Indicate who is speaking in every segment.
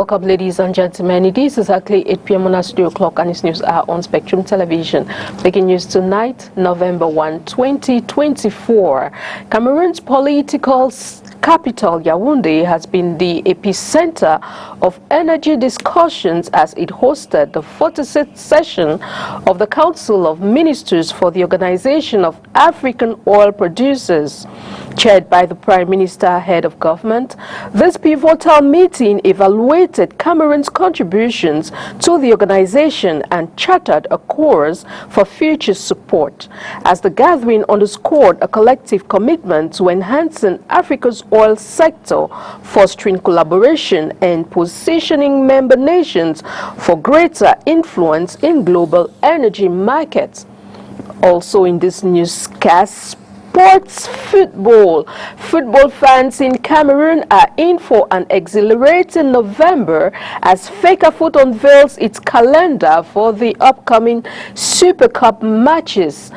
Speaker 1: Welcome, ladies and gentlemen. It is exactly 8 p.m. on our studio clock and its news are on Spectrum Television. Breaking news tonight, November 1, 2024. Cameroon's political capital, Yaoundé, has been the epicenter of energy discussions as it hosted the 46th session of the Council of Ministers for the Organization of African Oil Producers. Chaired by the Prime Minister, head of government, this pivotal meeting evaluated Cameroon's contributions to the organization and chartered a course for future support, as the gathering underscored a collective commitment to enhancing Africa's oil sector, fostering collaboration and positioning member nations for greater influence in global energy markets. Also in this newscast, sports football. Football fans in Cameroon are in for an exhilarating November as Fecafoot unveils its calendar for the upcoming Super Cup matches.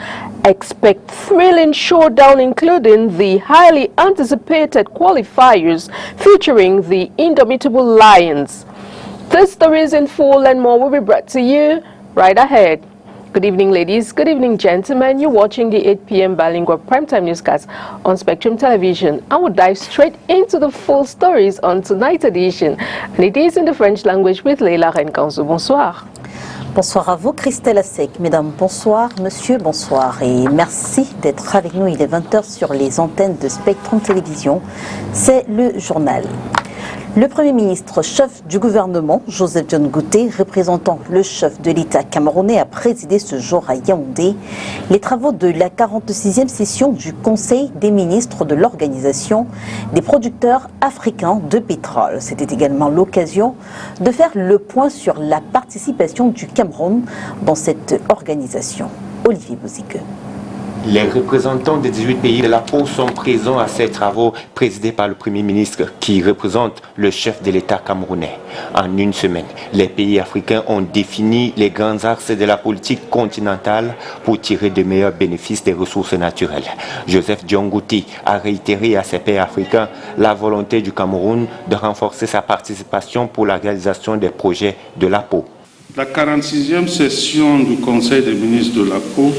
Speaker 1: Expect thrilling showdown including the highly anticipated qualifiers featuring the indomitable Lions. This stories in full and more will be brought to you right ahead. Good evening, ladies. Good evening, gentlemen. You're watching the 8 p.m. Bilingual Primetime Newscast on Spectrum Television. I will dive straight into the full stories on tonight's edition. And it is in the French language with Leila Renkanzo. Bonsoir.
Speaker 2: Bonsoir à vous, Christelle Assec. Mesdames, bonsoir. Monsieur, bonsoir. Et merci d'être avec nous. Il est 20h sur les antennes de Spectrum Télévision. C'est le journal. Le Premier ministre, chef du gouvernement, Joseph John Gouté, représentant le chef de l'État camerounais, a présidé ce jour à Yaoundé les travaux de la 46e session du Conseil des ministres de l'Organisation des producteurs africains de pétrole. C'était également l'occasion de faire le point sur la participation du Cameroun dans cette organisation. Olivier Bouzique.
Speaker 3: Les représentants des 18 pays de la peau sont présents à ces travaux présidés par le Premier ministre qui représente le chef de l'État camerounais. En une semaine, les pays africains ont défini les grands axes de la politique continentale pour tirer de meilleurs bénéfices des ressources naturelles. Joseph Diongouti a réitéré à ces pays africains la volonté du Cameroun de renforcer sa participation pour la réalisation des projets de la peau.
Speaker 4: La 46e session du Conseil des ministres de la peau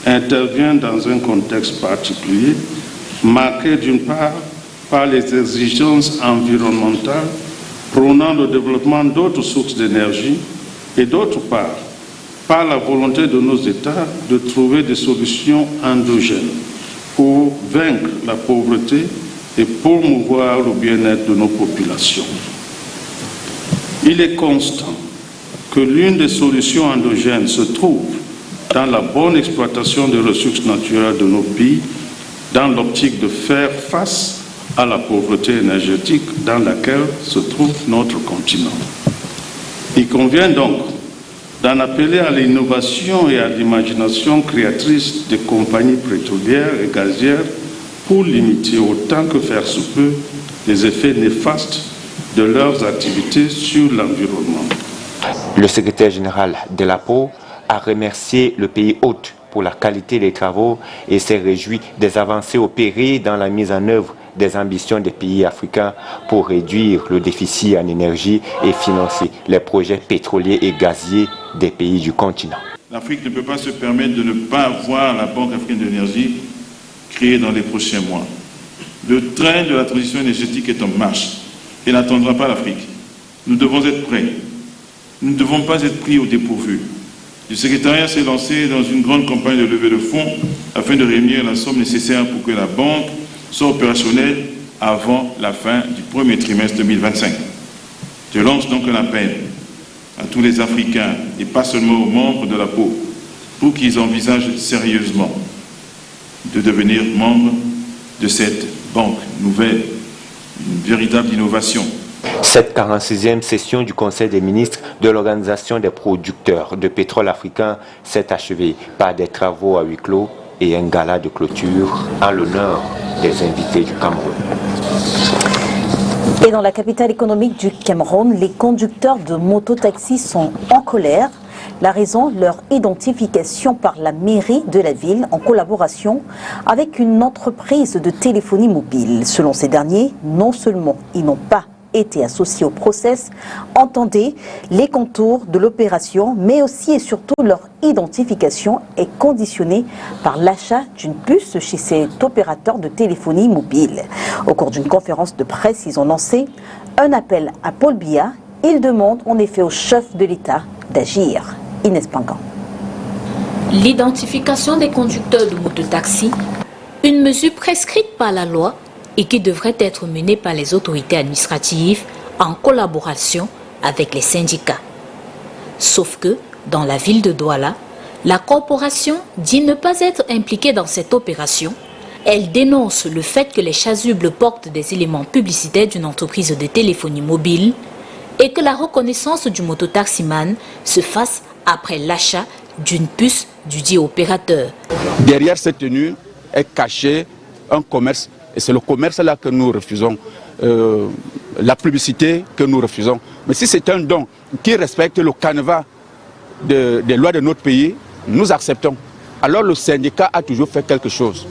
Speaker 4: intervient dans un contexte particulier, marqué d'une part par les exigences environnementales prônant le développement d'autres sources d'énergie et d'autre part par la volonté de nos États de trouver des solutions endogènes pour vaincre la pauvreté et promouvoir le bien-être de nos populations. Il est constant que l'une des solutions endogènes se trouve dans la bonne exploitation des ressources naturelles de nos pays, dans l'optique de faire face à la pauvreté énergétique dans laquelle se trouve notre continent. Il convient donc d'en appeler à l'innovation et à l'imagination créatrice des compagnies pétrolières et gazières pour limiter autant que faire se peut les effets néfastes de leurs activités sur l'environnement.
Speaker 3: Le secrétaire général de la peau a remercié le pays hôte pour la qualité des travaux et s'est réjoui des avancées opérées dans la mise en œuvre des ambitions des pays africains pour réduire le déficit en énergie et financer les projets pétroliers et gaziers des pays du continent.
Speaker 4: L'Afrique ne peut pas se permettre de ne pas avoir la Banque africaine de l'énergie créée dans les prochains mois. Le train de la transition énergétique est en marche et n'attendra pas l'Afrique. Nous devons être prêts. Nous ne devons pas être pris au dépourvu. Le secrétariat s'est lancé dans une grande campagne de levée de fonds afin de réunir la somme nécessaire pour que la banque soit opérationnelle avant la fin du premier trimestre 2025. Je lance donc un appel à tous les Africains et pas seulement aux membres de la peau pour qu'ils envisagent sérieusement de devenir membres de cette banque nouvelle, une véritable innovation.
Speaker 3: Cette 46e session du Conseil des ministres de l'Organisation des producteurs de pétrole africain s'est achevée par des travaux à huis clos et un gala de clôture en l'honneur des invités du Cameroun.
Speaker 2: Et dans la capitale économique du Cameroun, les conducteurs de mototaxis sont en colère. La raison, leur identification par la mairie de la ville en collaboration avec une entreprise de téléphonie mobile. Selon ces derniers, non seulement ils n'ont pas été associés au process. Entendez, les contours de l'opération, mais aussi et surtout leur identification est conditionnée par l'achat d'une puce chez cet opérateur de téléphonie mobile. Au cours d'une conférence de presse, ils ont lancé un appel à Paul Biya. Ils demandent en effet au chef de l'État d'agir. Inès Pangan.
Speaker 5: L'identification des conducteurs de mototaxi, une mesure prescrite par la loi et qui devrait être menée par les autorités administratives en collaboration avec les syndicats. Sauf que, dans la ville de Douala, la corporation dit ne pas être impliquée dans cette opération. Elle dénonce le fait que les chasubles portent des éléments publicitaires d'une entreprise de téléphonie mobile et que la reconnaissance du mototaximan se fasse après l'achat d'une puce du dit opérateur.
Speaker 6: Derrière cette tenue est caché un commerce, et c'est le commerce là que nous refusons, la publicité que nous refusons. Mais si c'est un don qui respecte le canevas des lois de notre pays, nous acceptons. Alors le syndicat a toujours fait quelque chose.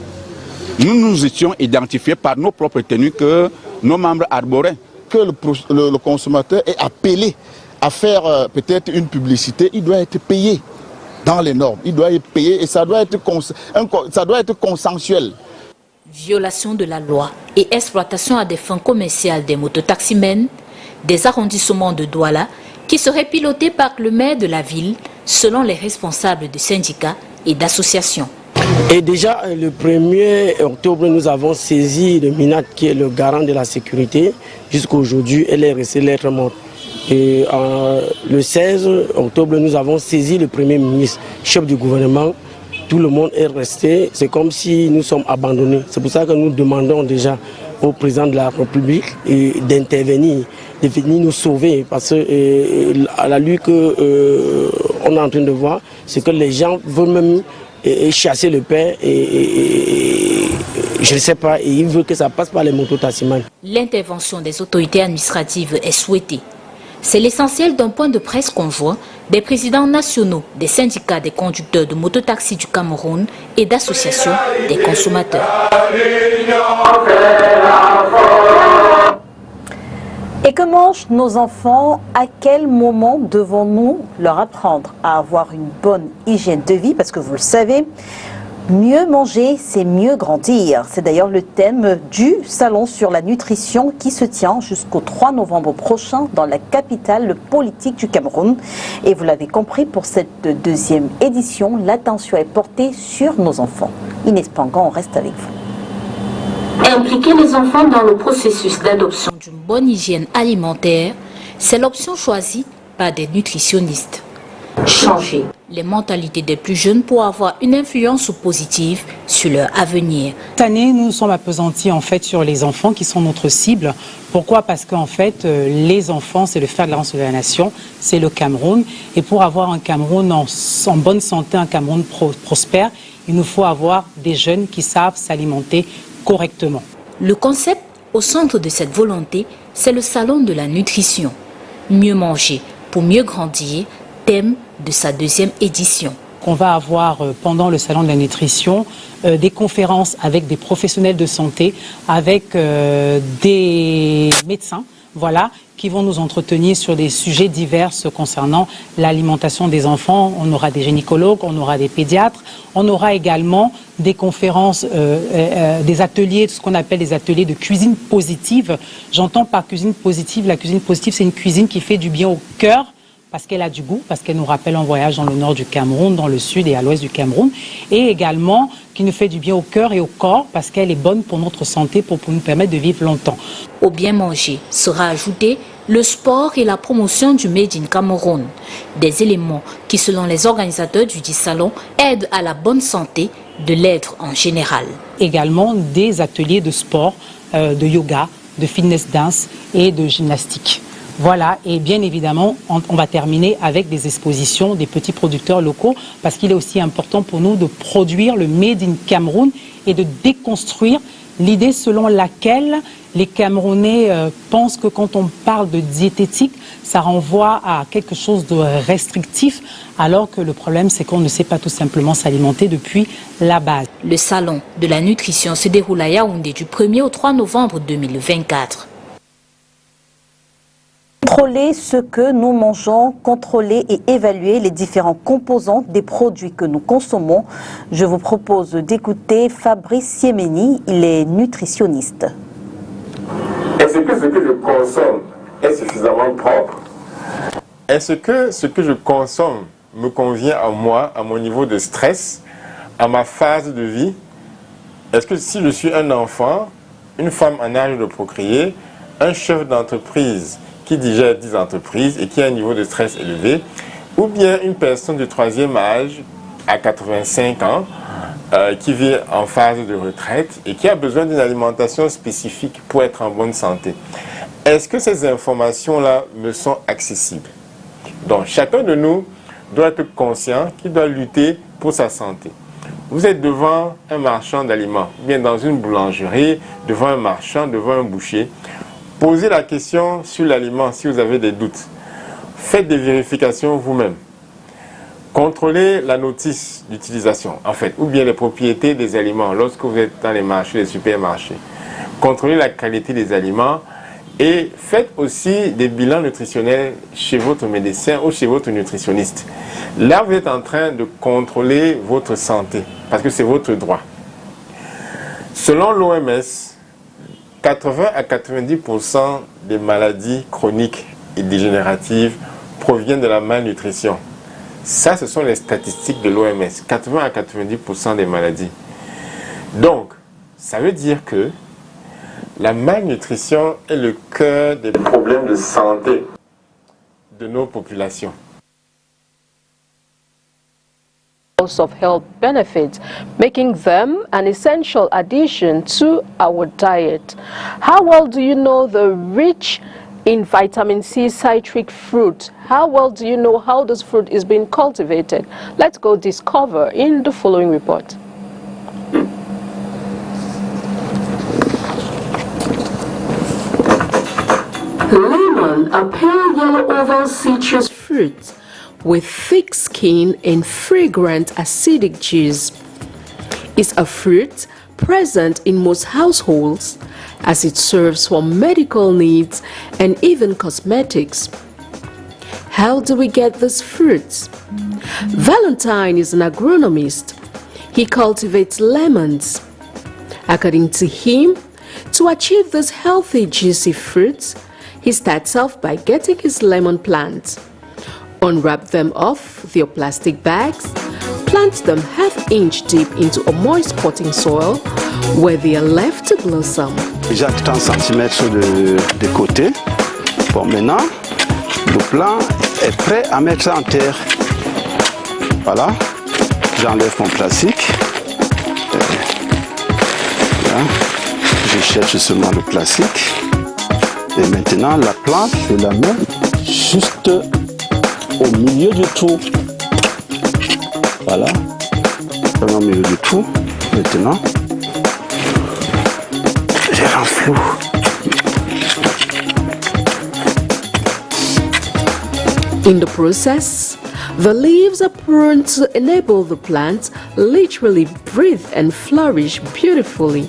Speaker 6: Nous nous étions identifiés par nos propres tenues que nos membres arboraient.
Speaker 7: Que le consommateur est appelé à faire peut-être une publicité, il doit être payé dans les normes. Il doit être payé et ça doit être consensuel.
Speaker 5: Violation de la loi et exploitation à des fins commerciales des mototaximens, des arrondissements de Douala qui seraient pilotés par le maire de la ville selon les responsables de syndicats et d'associations.
Speaker 8: Et déjà, le 1er octobre, nous avons saisi le MINAT qui est le garant de la sécurité. Jusqu'à aujourd'hui, elle est restée lettre morte. Et le 16 octobre, nous avons saisi le Premier ministre, chef du gouvernement. Tout le monde est resté. C'est comme si nous sommes abandonnés. C'est pour ça que nous demandons déjà au président de la République d'intervenir, de venir nous sauver. Parce que à la lutte qu'on est en train de voir, c'est que les gens veulent même chasser le père et je ne sais pas, et il veut que ça passe par les mototaximans.
Speaker 5: L'intervention des autorités administratives est souhaitée. C'est l'essentiel d'un point de presse conjoint des présidents nationaux des syndicats des conducteurs de mototaxi du Cameroun et d'associations des consommateurs.
Speaker 2: Et que mangent nos enfants? À quel moment devons-nous leur apprendre à avoir une bonne hygiène de vie? Parce que vous le savez, mieux manger, c'est mieux grandir. C'est d'ailleurs le thème du salon sur la nutrition qui se tient jusqu'au 3 novembre prochain dans la capitale politique du Cameroun. Et vous l'avez compris, pour cette deuxième édition, l'attention est portée sur nos enfants. Inès Pangan, on reste avec vous.
Speaker 5: Impliquer les enfants dans le processus d'adoption d'une bonne hygiène alimentaire, c'est l'option choisie par des nutritionnistes. Changer les mentalités des plus jeunes pour avoir une influence positive sur leur avenir.
Speaker 9: Cette année, nous sommes appesantis en fait sur les enfants qui sont notre cible. Pourquoi? Parce qu'en fait, les enfants, c'est le fer de lance de la nation, c'est le Cameroun. Et pour avoir un Cameroun en bonne santé, un Cameroun prospère, il nous faut avoir des jeunes qui savent s'alimenter correctement.
Speaker 5: Le concept au centre de cette volonté, c'est le salon de la nutrition. Mieux manger pour mieux grandir, thème de sa deuxième édition.
Speaker 9: On va avoir pendant le salon de la nutrition des conférences avec des professionnels de santé, avec des médecins, voilà, qui vont nous entretenir sur des sujets divers concernant l'alimentation des enfants. On aura des gynécologues, on aura des pédiatres, on aura également des conférences, des ateliers, ce qu'on appelle des ateliers de cuisine positive. J'entends par cuisine positive, la cuisine positive, c'est une cuisine qui fait du bien au cœur, parce qu'elle a du goût, parce qu'elle nous rappelle un voyage dans le nord du Cameroun, dans le sud et à l'ouest du Cameroun, et également qui nous fait du bien au cœur et au corps, parce qu'elle est bonne pour notre santé, pour nous permettre de vivre longtemps.
Speaker 5: Au bien manger sera ajouté le sport et la promotion du Made in Cameroun, des éléments qui, selon les organisateurs du dit salon, aident à la bonne santé de l'être en général.
Speaker 9: Également des ateliers de sport, de yoga, de fitness dance et de gymnastique. Voilà, et bien évidemment, on va terminer avec des expositions des petits producteurs locaux, parce qu'il est aussi important pour nous de produire le Made in Cameroun et de déconstruire l'idée selon laquelle les Camerounais pensent que quand on parle de diététique, ça renvoie à quelque chose de restrictif, alors que le problème, c'est qu'on ne sait pas tout simplement s'alimenter depuis la base.
Speaker 5: Le salon de la nutrition se déroule à Yaoundé du 1er au 3 novembre 2024.
Speaker 2: Contrôler ce que nous mangeons, contrôler et évaluer les différents composants des produits que nous consommons. Je vous propose d'écouter Fabrice Siemeni, il est nutritionniste.
Speaker 10: Est-ce que ce que je consomme est suffisamment propre? Est-ce que ce que je consomme me convient à moi, à mon niveau de stress, à ma phase de vie? Est-ce que si je suis un enfant, une femme en âge de procréer, un chef d'entreprise qui digère 10 entreprises et qui a un niveau de stress élevé, ou bien une personne de 3e âge à 85 ans qui vit en phase de retraite et qui a besoin d'une alimentation spécifique pour être en bonne santé? Est-ce que ces informations-là me sont accessibles? Donc chacun de nous doit être conscient qu'il doit lutter pour sa santé. Vous êtes devant un marchand d'aliments, bien dans une boulangerie, devant un marchand, devant un boucher. Posez la question sur l'aliment si vous avez des doutes. Faites des vérifications vous-même. Contrôlez la notice d'utilisation, en fait, ou bien les propriétés des aliments lorsque vous êtes dans les marchés, les supermarchés. Contrôlez la qualité des aliments et faites aussi des bilans nutritionnels chez votre médecin ou chez votre nutritionniste. Là, vous êtes en train de contrôler votre santé, parce que c'est votre droit. Selon l'OMS, 80 à 90% des maladies chroniques et dégénératives proviennent de la malnutrition. Ça, ce sont les statistiques de l'OMS. 80 à 90% des maladies. Donc, ça veut dire que la malnutrition est le cœur des problèmes de santé de nos populations.
Speaker 1: Of health benefits, making them an essential addition to our diet. How well do you know the rich in vitamin C citric fruit? How well do you know how this fruit is being cultivated? Let's go discover in the following report. Lemon, a pale yellow oval citrus fruit with thick skin and fragrant acidic juice, is a fruit present in most households as it serves for medical needs and even cosmetics. How do we get these fruits? Valentine is an agronomist. He cultivates lemons. According to him, to achieve these healthy, juicy fruits, he starts off by getting his lemon plants. Unwrap them off their plastic bags, plant them half-inch deep into a moist potting soil where they are left to blossom.
Speaker 11: Déjà 30 cm de côté. Bon, maintenant, le plant est prêt à mettre en terre. Voilà, j'enlève mon plastique. Là, je cherche seulement le plastique. Et maintenant, la plante, je la mets juste au milieu du trou. Voilà, au milieu du trou. Maintenant, j'ai un flou.
Speaker 1: In the process, the leaves are pruned to enable the plant literally breathe and flourish beautifully.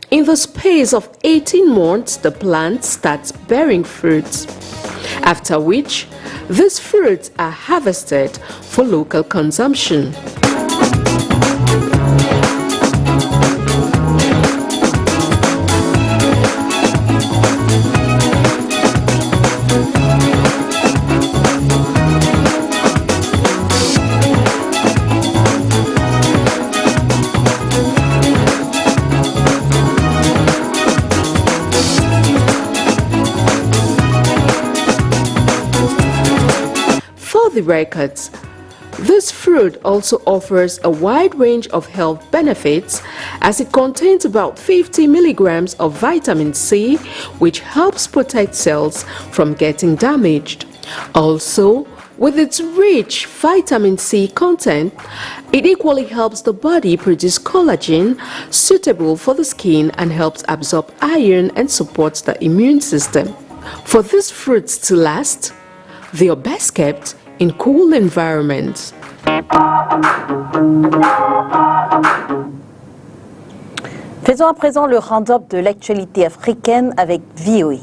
Speaker 1: In the space of 18 months, the plant starts bearing fruits, after which these fruits are harvested for local consumption. For the records, this fruit also offers a wide range of health benefits as it contains about 50 milligrams of vitamin C, which helps protect cells from getting damaged. Also, with its rich vitamin C content, it equally helps the body produce collagen suitable for the skin and helps absorb iron and supports the immune system. For these fruits to last, they are best kept in cool environments.
Speaker 2: Faisons à présent le round-up de l'actualité africaine avec VOA.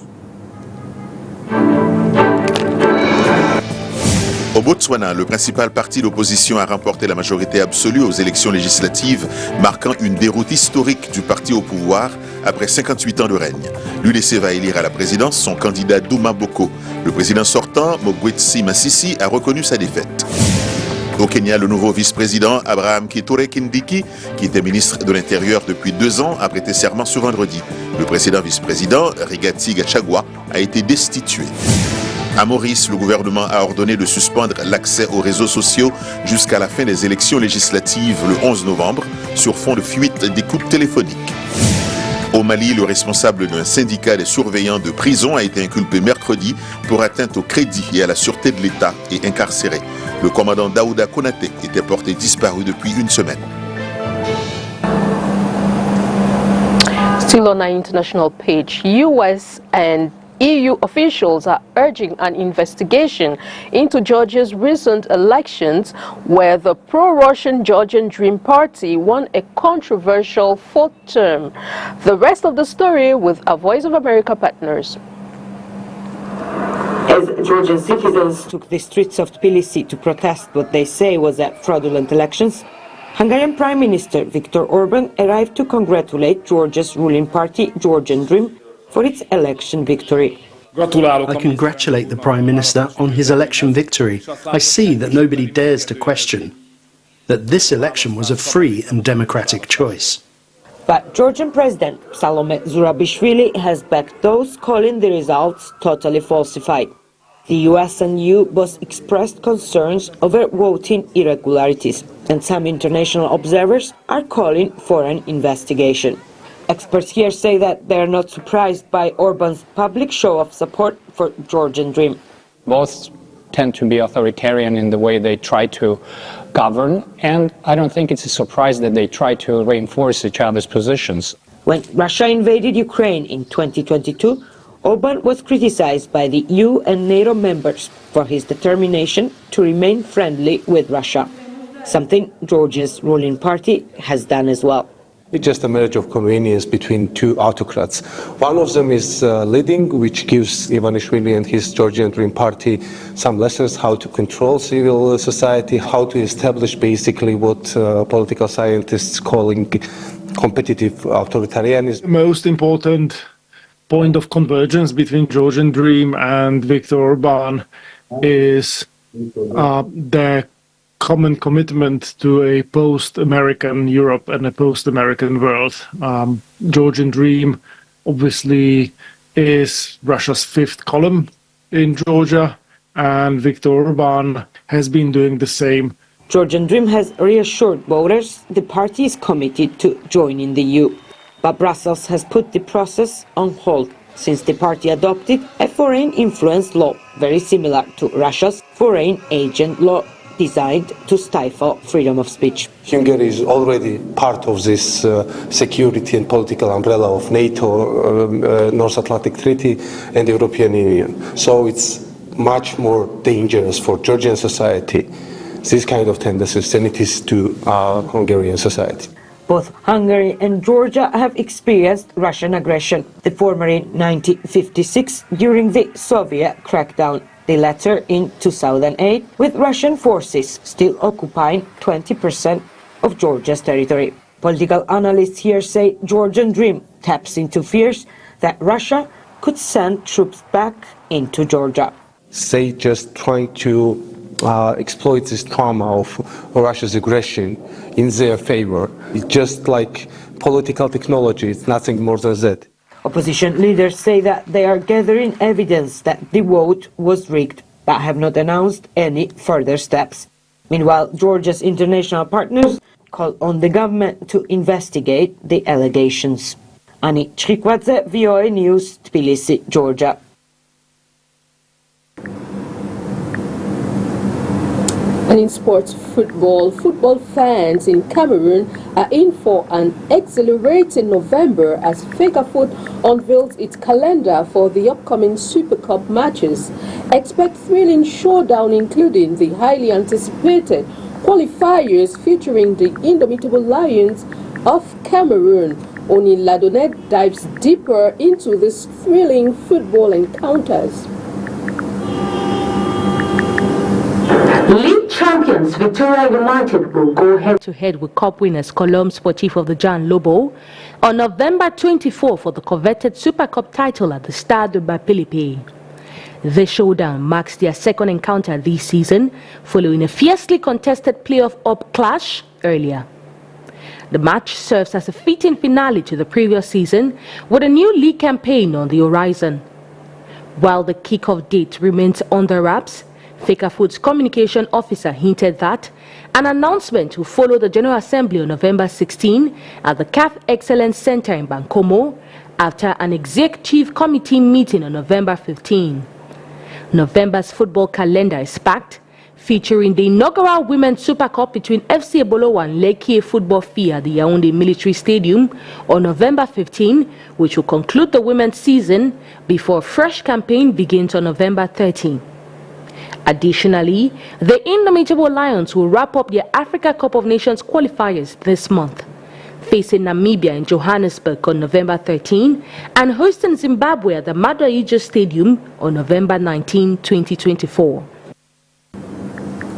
Speaker 12: Au Botswana, le principal parti d'opposition a remporté la majorité absolue aux élections législatives, marquant une déroute historique du parti au pouvoir après 58 ans de règne. L'UDC va élire à la présidence son candidat Douma Boko. Le président sortant, Mogwetsi Masisi, a reconnu sa défaite. Au Kenya, le nouveau vice-président Abraham Kithure Kindiki, qui était ministre de l'Intérieur depuis 2 ans, a prêté serment ce vendredi. Le précédent vice-président, Rigathi Gachagua, a été destitué. À Maurice, le gouvernement a ordonné de suspendre l'accès aux réseaux sociaux jusqu'à la fin des élections législatives le 11 novembre, sur fond de fuite d'écoute téléphonique. Au Mali, le responsable d'un syndicat des surveillants de prison a été inculpé mercredi pour atteinte au crédit et à la sûreté de l'État et incarcéré. Le commandant Daouda Konaté était porté disparu depuis 1 semaine.
Speaker 1: Still on our international page, US and EU officials are urging an investigation into Georgia's recent elections, where the pro-Russian Georgian Dream Party won a controversial 4th term. The rest of the story with our Voice of America partners.
Speaker 13: As Georgian citizens took the streets of Tbilisi to protest what they say was a fraudulent elections, Hungarian Prime Minister Viktor Orban arrived to congratulate Georgia's ruling party, Georgian Dream, for its election victory.
Speaker 14: I congratulate the Prime Minister on his election victory. I see that nobody dares to question that this election was a free and democratic choice.
Speaker 13: But Georgian President Salome Zurabishvili has backed those calling the results totally falsified. The US and EU both expressed concerns over voting irregularities, and some international observers are calling for an investigation. Experts here say that they are not surprised by Orban's public show of support for Georgian Dream.
Speaker 15: Both tend to be authoritarian in the way they try to govern, and I don't think it's a surprise that they try to reinforce each other's positions.
Speaker 13: When Russia invaded Ukraine in 2022, Orban was criticized by the EU and NATO members for his determination to remain friendly with Russia, something Georgia's ruling party has done as well.
Speaker 16: It's just a marriage of convenience between two autocrats. One of them is leading, which gives Ivanishvili and his Georgian Dream Party some lessons how to control civil society, how to establish basically what political scientists calling competitive authoritarianism.
Speaker 17: The most important point of convergence between Georgian Dream and Viktor Orban is their common commitment to a post-American Europe and a post-American world. Georgian Dream obviously is Russia's 5th column in Georgia, and Viktor Orban has been doing the same.
Speaker 13: Georgian Dream has reassured voters the party is committed to joining the EU. But Brussels has put the process on hold since the party adopted a foreign influence law very similar to Russia's foreign agent law, designed to stifle freedom of speech.
Speaker 16: Hungary is already part of this security and political umbrella of NATO, North Atlantic Treaty and the European Union. So it's much more dangerous for Georgian society, this kind of tendencies, than it is to Hungarian society.
Speaker 13: Both Hungary and Georgia have experienced Russian aggression, the former in 1956 during the Soviet crackdown, the latter in 2008, with Russian forces still occupying 20% of Georgia's territory. Political analysts here say Georgian Dream taps into fears that Russia could send troops back into Georgia.
Speaker 16: They just trying to exploit this trauma of Russia's aggression in their favor. It's just like political technology, it's nothing more than that.
Speaker 13: Opposition leaders say that they are gathering evidence that the vote was rigged, but have not announced any further steps. Meanwhile, Georgia's international partners call on the government to investigate the allegations. Ani Chikwadze, VOA News, Tbilisi, Georgia.
Speaker 1: And in sports football fans in Cameroon are in for an exhilarating November as Fecafoot unveils its calendar for the upcoming Super Cup matches. Expect thrilling showdown including the highly anticipated qualifiers featuring the indomitable Lions of Cameroon. Oni Ladonet dives deeper into these thrilling football encounters.
Speaker 18: League champions Victoria United will go head-to-head with cup winners Colombe Sportif of the Jan Lobo on November 24 for the coveted Super Cup title at the Stade de Bapilipe. The showdown marks their second encounter this season, following a fiercely contested playoff-up clash earlier. The match serves as a fitting finale to the previous season, with a new league campaign on the horizon. While the kickoff date remains under wraps, Fecafoot's communication officer hinted that an announcement will follow the General Assembly on November 16 at the CAF Excellence Center in Bankomo after an executive committee meeting on November 15. November's football calendar is packed, featuring the inaugural Women's Super Cup between FC Ebolowo and Lekki Football Fee at the Yaoundé Military Stadium on November 15, which will conclude the women's season before a fresh campaign begins on November 13. Additionally, the indomitable Lions will wrap up their Africa Cup of Nations qualifiers this month, facing Namibia in Johannesburg on November 13 and hosting Zimbabwe at the Madrid Stadium on November 19, 2024.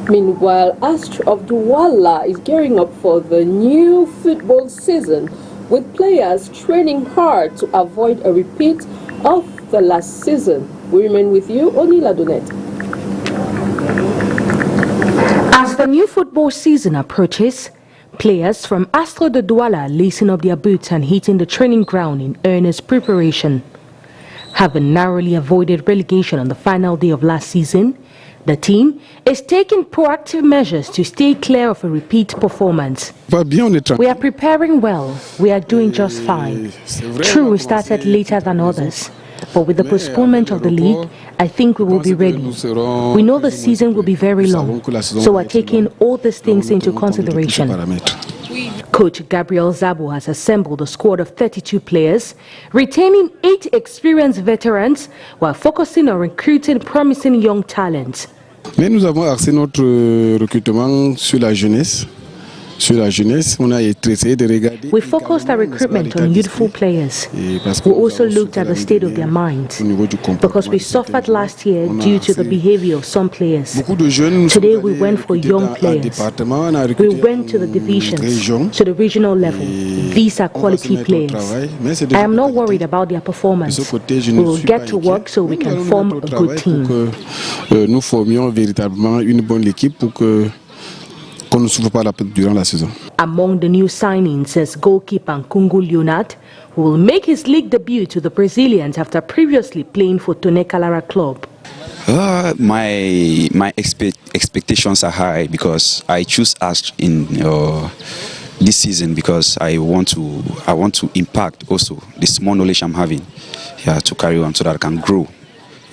Speaker 1: Meanwhile, Astra of Douala is gearing up for the new football season, with players training hard to avoid a repeat of the last season. We remain with you, Oni Ladonet.
Speaker 18: As the new football season approaches, players from Astra de Douala are lacing up their boots and hitting the training ground in earnest preparation. Having narrowly avoided relegation on the final day of last season, the team is taking proactive measures to stay clear of a repeat performance. We are preparing well. We are doing just fine. True, we started later than others, but with the postponement of the league, I think we will be ready. We know the season will be very long, so we're taking all these things into consideration. Coach Gabriel Zabo has assembled a squad of 32 players, retaining 8 experienced veterans while focusing on recruiting promising young talents.
Speaker 19: Mais nous avons axé notre recrutement sur la jeunesse.
Speaker 18: We focused our recruitment on youthful players. We also looked at the state of their minds, because we suffered last year due to the behavior of some players. Today we went for young players. We went to the divisions, to the regional level. These are quality players. I am not worried about their performance. We will get to work so we can form a good team.
Speaker 19: Nous formions véritablement une bonne équipe pour que ne souffre pas durant la saison.
Speaker 18: Among the new signings is goalkeeper Nkungu Leonard, who will make his league debut to the Brazilians after previously playing for Tone Calara club.
Speaker 20: My expectations are high because I choose us in this season because I want to impact also the small knowledge I'm having to carry on so that I can grow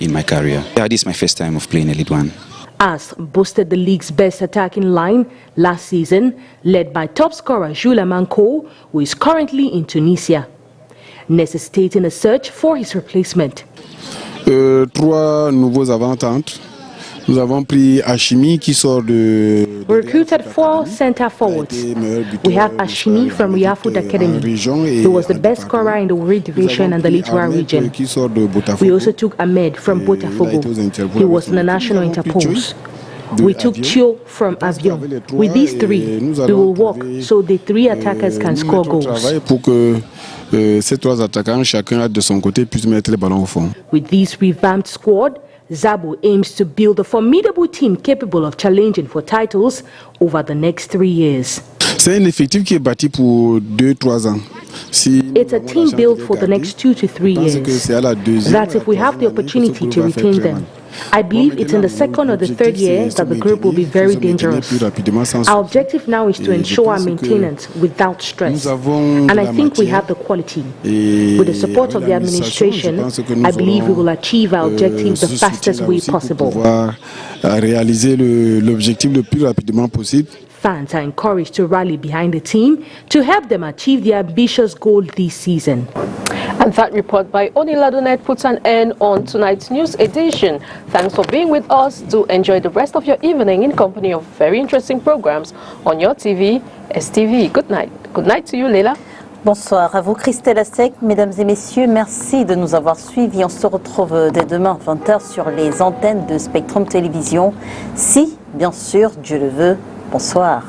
Speaker 20: in my career. This is my first time of playing Elite One.
Speaker 18: AS boasted the league's best attacking line last season, led by top scorer Jules Amanko, who is currently in Tunisia, necessitating a search for his replacement.
Speaker 19: 3 nouveaux avant-centres. Nous avons pris Hashimi qui sort de...
Speaker 18: We recruited 4 centre forwards. We have Hashimi from Riafoot Academy. He was the best scorer in the Uri division and the Littoral region. We also took Ahmed from Botafogo. He was in the national interpose. We took Chio from Avion. With these 3, we will work so the 3 attackers can score goals.
Speaker 19: Ces 3 attaquants, chacun de son côté, puisse mettre les ballons au fond.
Speaker 18: With this revamped squad, Zabo aims to build a formidable team capable of challenging for titles over the next 3 years.
Speaker 19: C'est un effectif qui est bâti pour 2-3 ans.
Speaker 18: It's a team built for the next 2 to 3 years. That's if we have the opportunity to retain them. I believe it's in the second or the third year that the group will be very dangerous. Our objective now is to ensure our maintenance without stress, and I think we have the quality. With the support of the administration, I believe we will achieve our objective the fastest way possible.
Speaker 19: Réaliser l'objectif le plus rapidement possible.
Speaker 18: Fans are encouraged to rally behind the team to help them achieve their ambitious goal this season.
Speaker 1: And that report by Oni Ladonet puts an end on tonight's news edition. Thanks for being with us. Do enjoy the rest of your evening in company of very interesting programs on your TV, STV. Good night. Good night to you, Leila.
Speaker 2: Bonsoir à vous, Christelle Assec. Mesdames et messieurs, merci de nous avoir suivis. On se retrouve dès demain, 20h, sur les antennes de Spectrum Télévision. Si, bien sûr, Dieu le veut. Bonsoir.